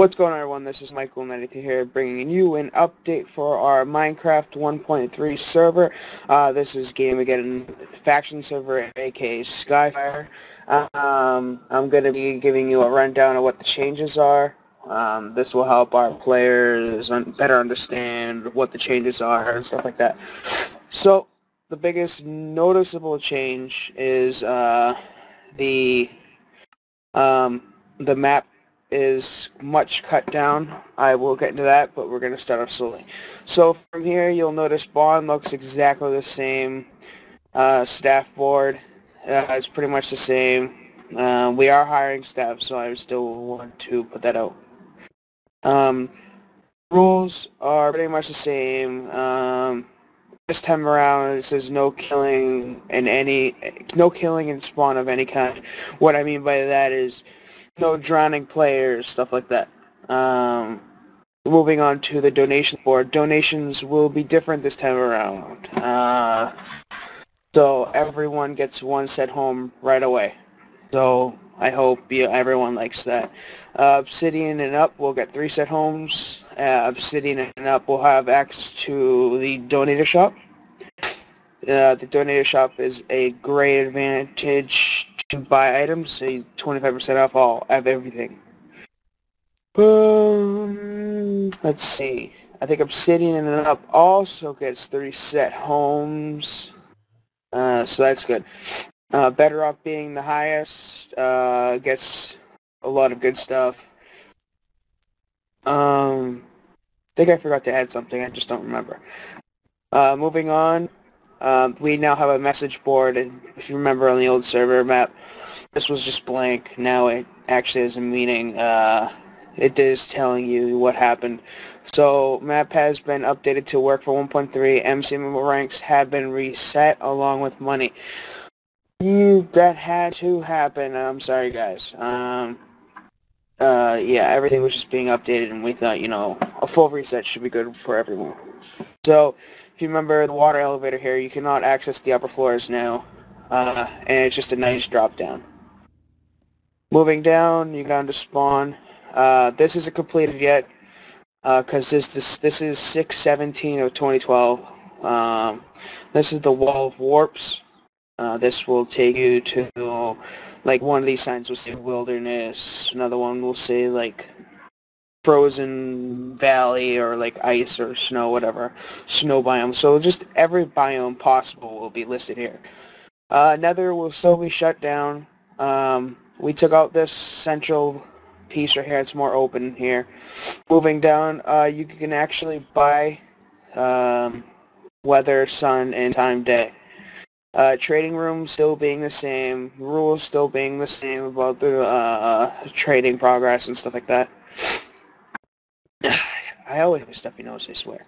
What's going on, everyone? This is Michael92 here, bringing you an update for our Minecraft 1.3 server. This is Gameageddon faction server, aka Skyfire. I'm going to be giving you a rundown of what the changes are. This will help our players better understand what the changes are and stuff like that. So, the biggest noticeable change is the map is much cut down. I will get into that, but we're going to start off slowly. So from here, you'll notice spawn looks exactly the same. Staff board is pretty much the same. We are hiring staff, so I still want to put that out. Rules are pretty much the same. This time around, it says no killing in spawn of any kind. What I mean by that is no drowning players, stuff like that. Moving on to the donation board. Donations will be different this time around. So everyone gets one set home right away. So I hope everyone likes that. Obsidian and up will get 3 set homes. Obsidian and up will have access to the donator shop. The donator shop is a great advantage to buy items, so 25% off all of everything. Let's see. I think Obsidian and up also gets 3 set homes, so that's good. Bedrock being the highest gets a lot of good stuff. I think I forgot to add something. I just don't remember. Moving on. We now have a message board, and if you remember on the old server map, this was just blank. Now it actually has a meaning. It is telling you what happened. So, map has been updated to work for 1.3. MC ranks have been reset along with money. That had to happen. I'm sorry, guys. Yeah, everything was just being updated, and we thought, a full reset should be good for everyone. So, if you remember the water elevator here, you cannot access the upper floors now, and it's just a nice drop down. Moving down, you go down to spawn. This isn't completed yet, because this is 6/17 of 2012. This is the Wall of Warps. This will take you to, like, one of these signs will say Wilderness, another one will say, like, Frozen Valley, or like ice or snow, whatever, snow biome. So just every biome possible will be listed here. Nether will still be shut down. We took out this central piece right here. It's more open here. Moving down, you can actually buy weather, sun, and time day. Trading room still being the same. Rules still being the same about the trading progress and stuff like that. I always have stuffy nose, I swear.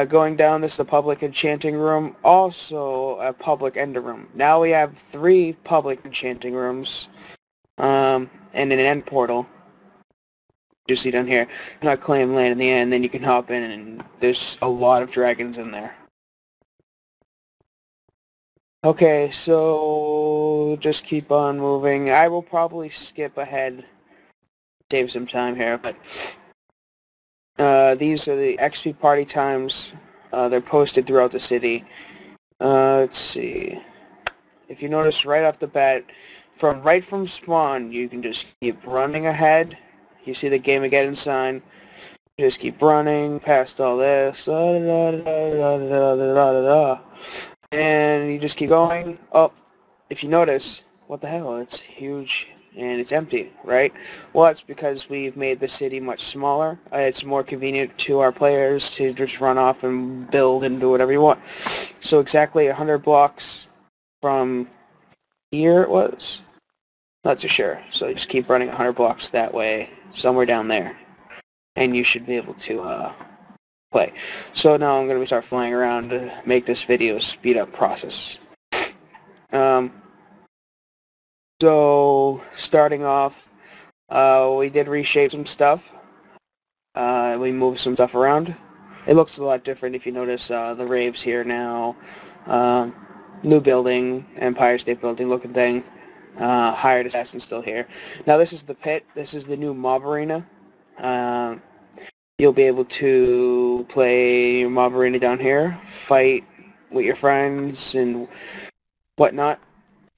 Going down, this is the public enchanting room, also a public ender room. Now we have 3 public enchanting rooms, and an end portal. You see down here, not claim land in the end, then you can hop in, and there's a lot of dragons in there. Okay, so just keep on moving. I will probably skip ahead, save some time here, but these are the XP party times. They're posted throughout the city. Let's see. If you notice right off the bat, right from spawn, you can just keep running ahead. You see the Gameageddon sign. Just keep running past all this. And you just keep going. Oh, if you notice, what the hell? It's huge. And it's empty, right? Well, that's because we've made the city much smaller. It's more convenient to our players to just run off and build and do whatever you want. So exactly 100 blocks from here it was? Not too sure. So just keep running 100 blocks that way, somewhere down there. And you should be able to play. So now I'm going to start flying around to make this video a speed up process. So, starting off, we did reshape some stuff. We moved some stuff around. It looks a lot different if you notice the raves here now. New building, Empire State Building looking thing. Hired assassin still here. Now this is the pit. This is the new mob arena. You'll be able to play Mob Arena down here, fight with your friends and whatnot.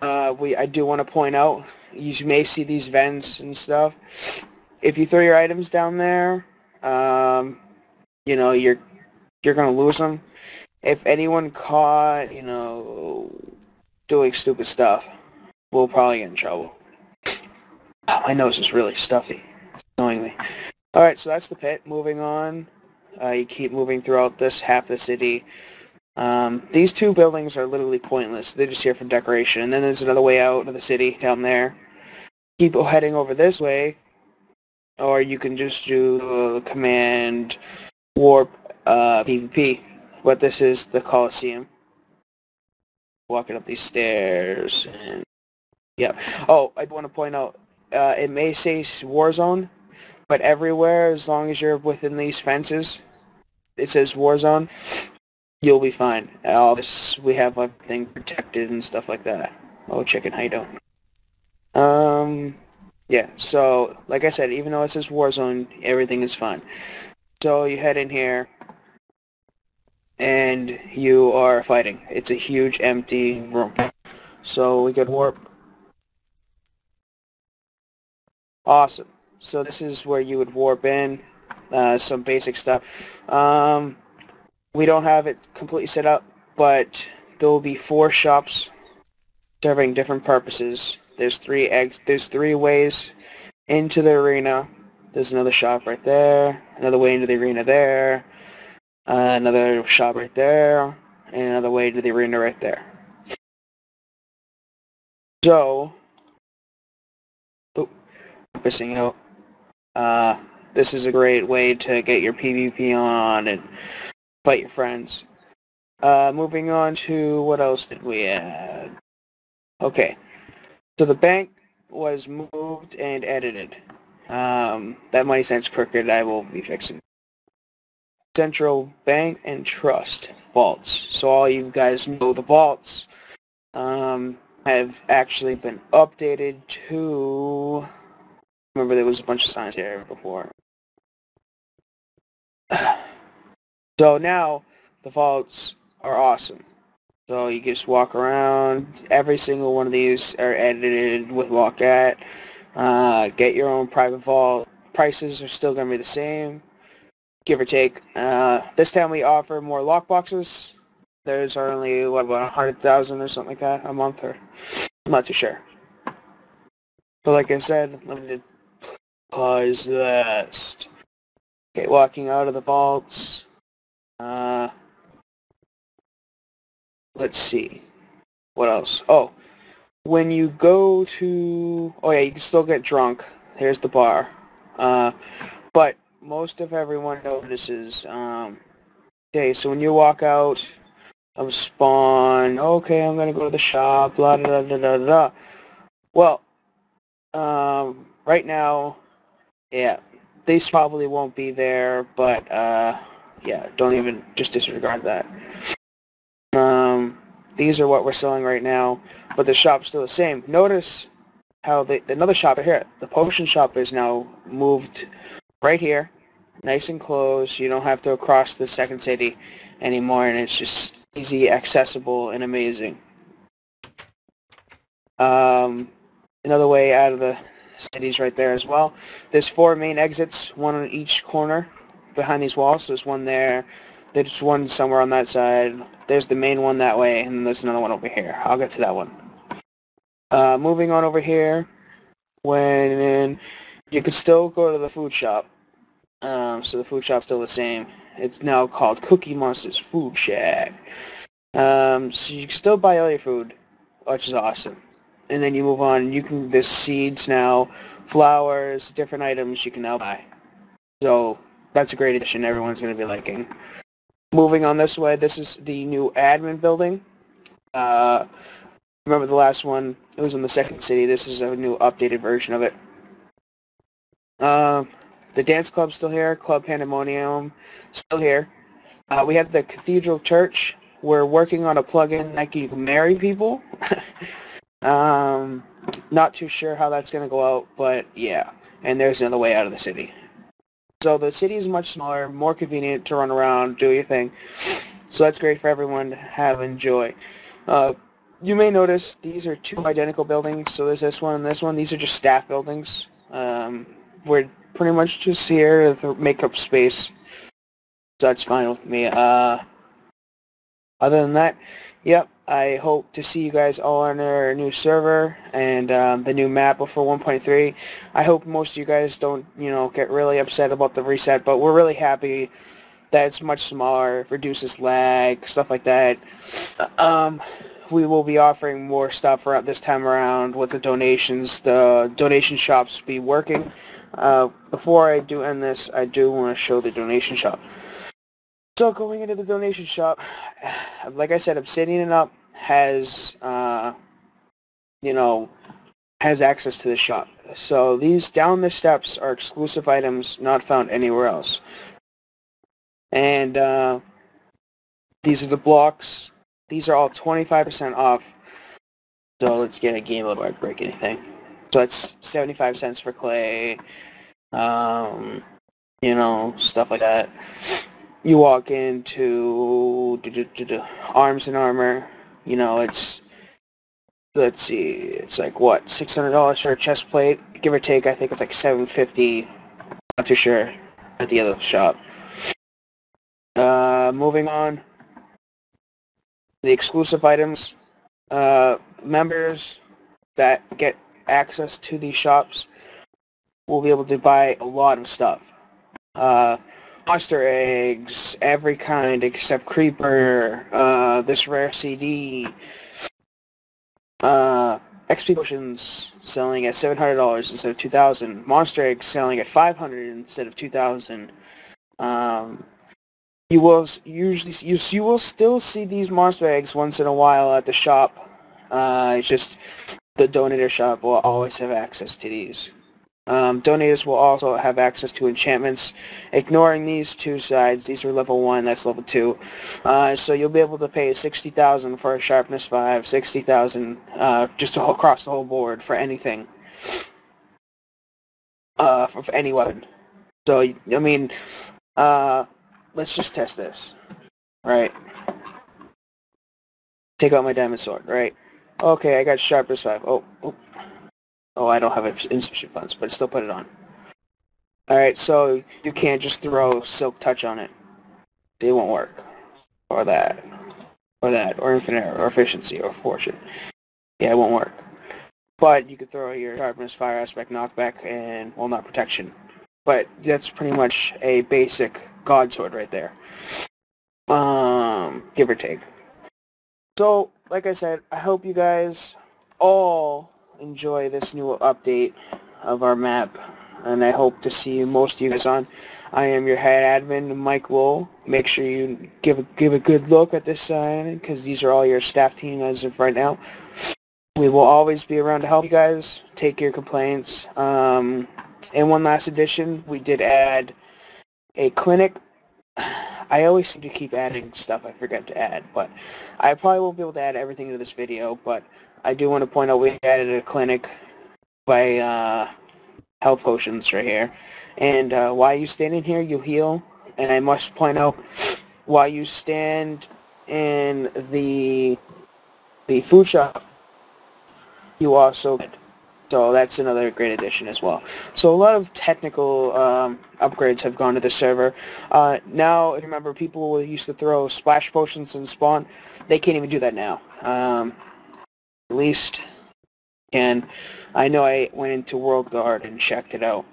I do want to point out, you may see these vents and stuff. If you throw your items down there, you know, you're gonna lose them. If anyone caught, you know, doing stupid stuff, we'll probably get in trouble. Oh, my nose is really stuffy. It's annoying me. Alright, so that's the pit. Moving on. You keep moving throughout this half the city. These two buildings are literally pointless. They're just here for decoration. And then there's another way out of the city down there. Keep heading over this way. Or you can just do the command warp PvP. But this is the Coliseum. Walking up these stairs. And yeah. Oh, I'd want to point out, it may say Warzone, but everywhere, as long as you're within these fences, it says Warzone, you'll be fine. All this, we have everything protected and stuff like that. Oh, chicken, how you doing? Yeah, so, like I said, even though it says Warzone, everything is fine. So you head in here, and you are fighting. It's a huge, empty room. So we could warp. Awesome. So this is where you would warp in, some basic stuff. We don't have it completely set up, but there will be 4 shops serving different purposes. There's 3 ways into the arena. There's another shop right there, another way into the arena there, another shop right there, and another way into the arena right there. So, missing out. This is a great way to get your PvP on and fight your friends. Moving on to, what else did we add? Okay, so the bank was moved and edited. That money signs crooked, I will be fixing. Central Bank and Trust vaults. So all you guys know, the vaults have actually been updated to... Remember, there was a bunch of signs here before. So now, the vaults are awesome. So you just walk around. Every single one of these are edited with Lockat. Get your own private vault. Prices are still going to be the same, give or take. This time we offer more lockboxes. Those are only, what, about 100,000 or something like that a month, or I'm not too sure. But like I said, limited possessed. Okay, walking out of the vaults. Let's see. What else? Oh, when you go to... Oh yeah, you can still get drunk. Here's the bar. But most of everyone notices... Okay, so when you walk out of spawn, okay, I'm gonna go to the shop, blah, da, da, da, da, da. Well, right now, yeah, these probably won't be there, but, yeah, don't even, just disregard that. These are what we're selling right now, but the shop's still the same. Notice how another shop here, the potion shop is now moved right here, nice and close. You don't have to cross the second city anymore, and it's just easy, accessible, and amazing. Another way out of the city's right there as well. There's 4 main exits, one on each corner behind these walls. There's one there. There's one somewhere on that side. There's the main one that way, and there's another one over here. I'll get to that one. Moving on over here, when you can still go to the food shop. So the food shop's still the same. It's now called Cookie Monster's Food Shack. So you can still buy all your food, which is awesome. And then you move on. There's seeds now, flowers, different items you can now buy. So that's a great addition. Everyone's going to be liking. Moving on this way, this is the new admin building. Remember the last one? It was in the second city. This is a new updated version of it. The dance club's still here. Club Pandemonium still here. We have the Cathedral Church. We're working on a plugin that you can marry people. Not too sure how that's going to go out, but yeah. And there's another way out of the city. So the city is much smaller, more convenient to run around, do your thing. So that's great for everyone to have and enjoy. You may notice these are two identical buildings. So there's this one and this one. These are just staff buildings. We're pretty much just here to make up space. So that's fine with me. Other than that, yep, I hope to see you guys all on our new server and the new map for 1.3. I hope most of you guys don't, get really upset about the reset, but we're really happy that it's much smaller, reduces lag, stuff like that. We will be offering more stuff around this time around with the donations. The donation shops be working. Before I do end this, I do want to show the donation shop. So going into the donation shop, like I said, Obsidian Up has, has access to the shop. So these down the steps are exclusive items not found anywhere else. And these are the blocks. These are all 25% off. So let's get a game mode where I break anything. So that's 75 cents for clay, stuff like that. You walk into Arms and Armor. It's, let's see, it's like what, $600 for a chest plate, give or take. I think it's like $750. Not too sure at the other shop. Moving on, the exclusive items. Members that get access to these shops will be able to buy a lot of stuff. Monster eggs, every kind except Creeper, this rare CD, XP potions selling at $700 instead of $2,000, monster eggs selling at $500 instead of $2,000. You will still see these monster eggs once in a while at the shop. It's just the donator shop will always have access to these. Donators will also have access to enchantments. Ignoring these two sides, these are level 1, that's level 2. So you'll be able to pay $60,000 for a sharpness 5, $60,000 just across the whole board for anything. For any weapon. So, I mean, let's just test this. Right? Take out my diamond sword, right? Okay, I got sharpness 5. Oh, I don't have insufficient funds, but still put it on. Alright, so you can't just throw Silk Touch on it. It won't work. Or that. Or Infinite, or Efficiency, or Fortune. Yeah, it won't work. But you could throw your Sharpness, Fire Aspect, Knockback, and, well, not Protection. But that's pretty much a basic God Sword right there. Give or take. So, like I said, I hope you guys all enjoy this new update of our map, and I hope to see most of you guys on. I am your head admin, Mike Lowell. Make sure you give a good look at this sign, because these are all your staff team as of right now. We will always be around to help you guys, take your complaints. In one last addition, we did add a clinic. I always seem to keep adding stuff I forget to add, but I probably won't be able to add everything into this video, but I do want to point out we added a clinic by health potions right here. And while you stand in here, you'll heal. And I must point out, while you stand in the food shop, you also get. So that's another great addition as well. So a lot of technical upgrades have gone to the server. Now, remember, people used to throw splash potions and spawn. They can't even do that now. At least, and I know I went into World Guard and checked it out.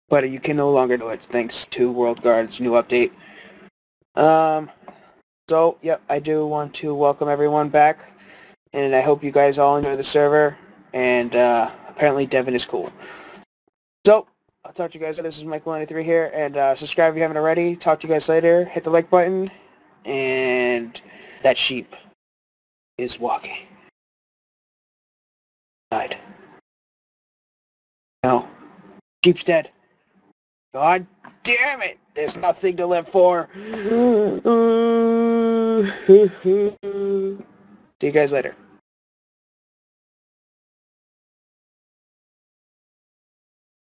But you can no longer do it thanks to World Guard's new update. So, yep, I do want to welcome everyone back. And I hope you guys all enjoy the server. And apparently Devin is cool. So, I'll talk to you guys later. This is Michael93 here. And subscribe if you haven't already. Talk to you guys later. Hit the like button. And that sheep is walking. Died. No. Sheep's dead. God damn it! There's nothing to live for. See you guys later.